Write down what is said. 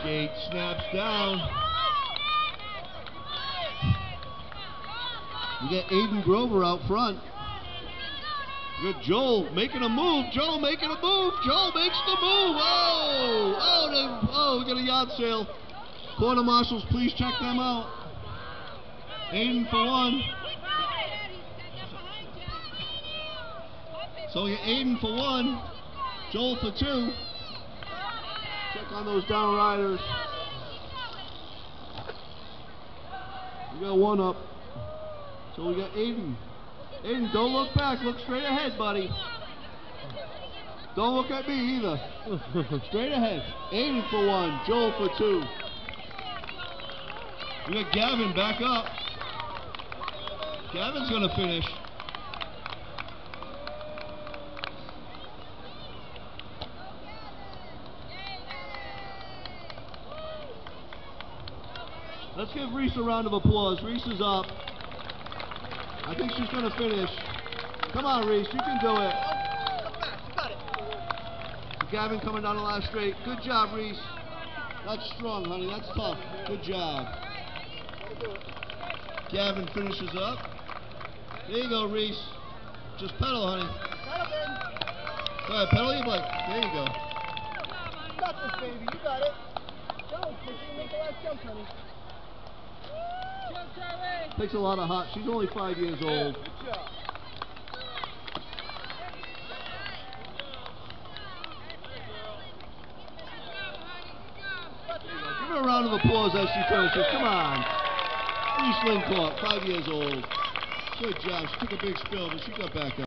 Gate snaps down. We got Aiden Grover out front. Good Joel making a move. Joel making a move. Joel makes the move. Oh, we got a yard sale. Quarter marshals, please check them out. Aiden for one. So you Aiden for one. Joel for two. Check on those down riders. We got one up. So we got Aiden. Aiden, don't look back. Look straight ahead, buddy. Don't look at me either. Straight ahead. Aiden for one. Joel for two. We got Gavin back up. Gavin's going to finish. Let's give Reese a round of applause. Reese is up. I think she's going to finish. Come on, Reese. You can do it. You got it. So Gavin coming down the last straight. Good job, Reese. That's strong, honey. That's tough. Good job. Gavin finishes up. There you go, Reese. Just pedal, honey. Pedal, baby. Go ahead, pedal your bike. There you go. You got this, baby. You got it. Go. Make the last jump, honey. Takes a lot of hot. She's only 5 years old. Good job. Give her a round of applause as she finishes. Come on. Reese Lincourt, 5 years old. Good job. She took a big spill, but she got back up.